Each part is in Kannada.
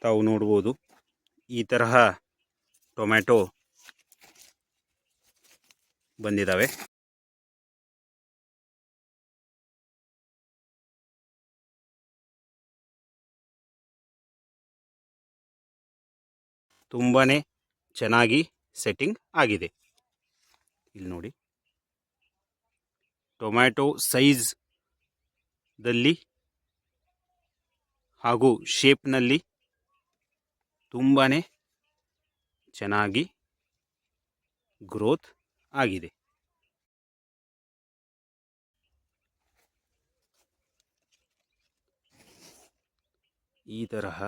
ತಾವು ನೋಡ್ಬೋದು ಈ ತರಹ ಟೊಮ್ಯಾಟೊ ಬಂದಿದ್ದಾವೆ. ತುಂಬಾ ಚೆನ್ನಾಗಿ ಸೆಟ್ಟಿಂಗ್ ಆಗಿದೆ. ಇಲ್ಲಿ ನೋಡಿ, ಟೊಮ್ಯಾಟೊ ಸೈಜ್ದಲ್ಲಿ ಹಾಗೂ ಶೇಪ್ನಲ್ಲಿ ತುಂಬಾ ಚೆನ್ನಾಗಿ ಗ್ರೋತ್ ಆಗಿದೆ. ಈ ತರಹ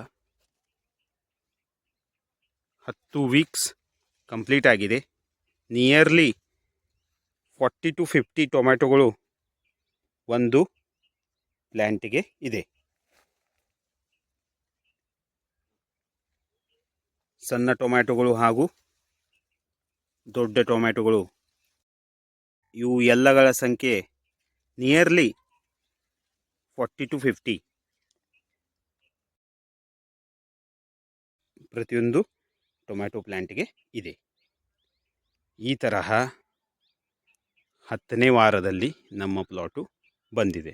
10 ವೀಕ್ಸ್ ಕಂಪ್ಲೀಟ್ ಆಗಿದೆ. ನಿಯರ್ಲಿ 40 to 50 ಟೊಮ್ಯಾಟೊಗಳು ಒಂದು ಪ್ಲ್ಯಾಂಟಿಗೆ ಇದೆ. ಸಣ್ಣ ಟೊಮ್ಯಾಟೊಗಳು ಹಾಗೂ ದೊಡ್ಡ ಟೊಮ್ಯಾಟೊಗಳು ಇವು ಎಲ್ಲಗಳ ಸಂಖ್ಯೆ ನಿಯರ್ಲಿ 40 to 50 ಪ್ರತಿಯೊಂದು ಟೊಮ್ಯಾಟೊ ಪ್ಲ್ಯಾಂಟ್ಗೆ ಇದೆ. ಈ ತರಹ 10ನೇ ವಾರದಲ್ಲಿ ನಮ್ಮ ಪ್ಲಾಟು ಬಂದಿದೆ.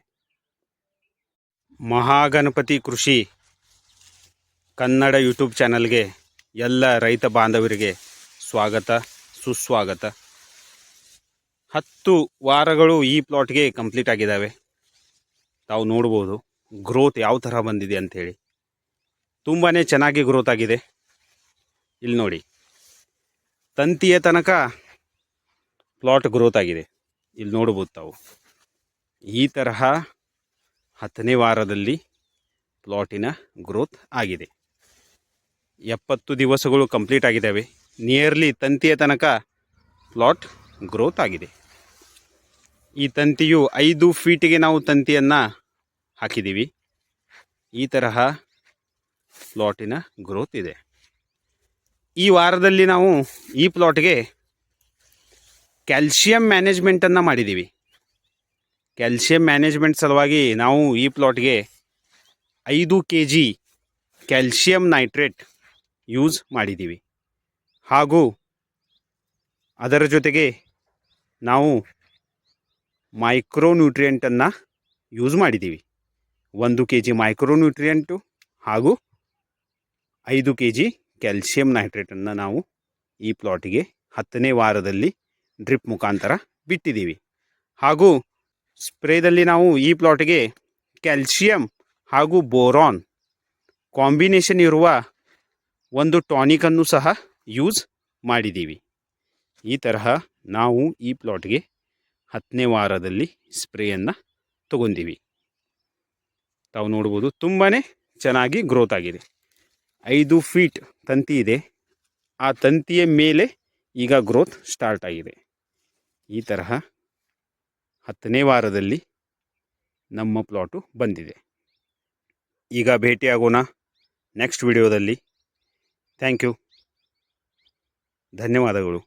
ಮಹಾಗಣಪತಿ ಕೃಷಿ ಕನ್ನಡ ಯೂಟ್ಯೂಬ್ ಚಾನಲ್ಗೆ ಎಲ್ಲ ರೈತ ಬಾಂಧವರಿಗೆ ಸ್ವಾಗತ ಸುಸ್ವಾಗತ. 10 ವಾರಗಳು ಈ ಪ್ಲಾಟ್ಗೆ ಕಂಪ್ಲೀಟ್ ಆಗಿದ್ದಾವೆ. ತಾವು ನೋಡ್ಬೋದು ಗ್ರೋತ್ ಯಾವ ಥರ ಬಂದಿದೆ ಅಂಥೇಳಿ. ತುಂಬಾ ಚೆನ್ನಾಗಿ ಗ್ರೋತ್ ಆಗಿದೆ. ಇಲ್ಲಿ ನೋಡಿ, ತಂತಿಯ ತನಕ ಪ್ಲಾಟ್ ಗ್ರೋತ್ ಆಗಿದೆ. ಇಲ್ಲಿ ನೋಡ್ಬೋದು ತಾವು. ಈ ತರಹ 10ನೇ ವಾರದಲ್ಲಿ ಪ್ಲಾಟಿನ ಗ್ರೋತ್ ಆಗಿದೆ. 70 ದಿವಸಗಳು ಕಂಪ್ಲೀಟ್ ಆಗಿದ್ದಾವೆ. ನಿಯರ್ಲಿ ತಂತಿಯ ತನಕ ಪ್ಲಾಟ್ ಗ್ರೋತ್ ಆಗಿದೆ. ಈ ತಂತಿಯು 5 ಫೀಟಿಗೆ ನಾವು ತಂತಿಯನ್ನು ಹಾಕಿದ್ದೀವಿ. ಈ ತರಹ ಪ್ಲಾಟಿನ ಗ್ರೋತ್ ಇದೆ. ಈ ವಾರದಲ್ಲಿ ನಾವು ಈ ಪ್ಲಾಟ್ಗೆ ಕ್ಯಾಲ್ಶಿಯಂ ಮ್ಯಾನೇಜ್ಮೆಂಟನ್ನು ಮಾಡಿದ್ದೀವಿ. ಕ್ಯಾಲ್ಶಿಯಂ ಮ್ಯಾನೇಜ್ಮೆಂಟ್ ಸಲುವಾಗಿ ನಾವು ಈ ಪ್ಲಾಟ್ಗೆ 5 kg ಕ್ಯಾಲ್ಶಿಯಂ ನೈಟ್ರೇಟ್ ಯೂಸ್ ಮಾಡಿದ್ದೀವಿ. ಹಾಗೂ ಅದರ ಜೊತೆಗೆ ನಾವು ಮೈಕ್ರೋನ್ಯೂಟ್ರಿಯೆಂಟನ್ನು ಯೂಸ್ ಮಾಡಿದ್ದೀವಿ. 1 kg ಮೈಕ್ರೋನ್ಯೂಟ್ರಿಯೆಂಟು ಹಾಗೂ 5 kg ಕ್ಯಾಲ್ಶಿಯಂ ನೈಟ್ರೇಟನ್ನು ನಾವು ಈ ಪ್ಲಾಟಿಗೆ 10ನೇ ವಾರದಲ್ಲಿ ಡ್ರಿಪ್ ಮುಖಾಂತರ ಬಿಟ್ಟಿದ್ದೀವಿ. ಹಾಗೂ ಸ್ಪ್ರೇದಲ್ಲಿ ನಾವು ಈ ಪ್ಲಾಟ್ಗೆ ಕ್ಯಾಲ್ಶಿಯಂ ಹಾಗೂ ಬೋರಾನ್ ಕಾಂಬಿನೇಷನ್ ಇರುವ ಒಂದು ಟಾನಿಕನ್ನು ಸಹ ಯೂಸ್ ಮಾಡಿದ್ದೀವಿ. ಈ ತರಹ ನಾವು ಈ ಪ್ಲಾಟ್ಗೆ 10ನೇ ವಾರದಲ್ಲಿ ಸ್ಪ್ರೇಯನ್ನು ತಗೊಂಡಿವಿ. ತಾವು ನೋಡ್ಬೋದು ತುಂಬಾ ಚೆನ್ನಾಗಿ ಗ್ರೋತ್ ಆಗಿದೆ. 5 ಫೀಟ್ ತಂತಿ ಇದೆ. ಆ ತಂತಿಯ ಮೇಲೆ ಈಗ ಗ್ರೋತ್ ಸ್ಟಾರ್ಟ್ ಆಗಿದೆ. ಈ ತರಹ 10ನೇ ವಾರದಲ್ಲಿ ನಮ್ಮ ಪ್ಲಾಟು ಬಂದಿದೆ. ಈಗ ಭೇಟಿಯಾಗೋಣ ನೆಕ್ಸ್ಟ್ ವಿಡಿಯೋದಲ್ಲಿ. ಥ್ಯಾಂಕ್ ಯು, ಧನ್ಯವಾದಗಳು.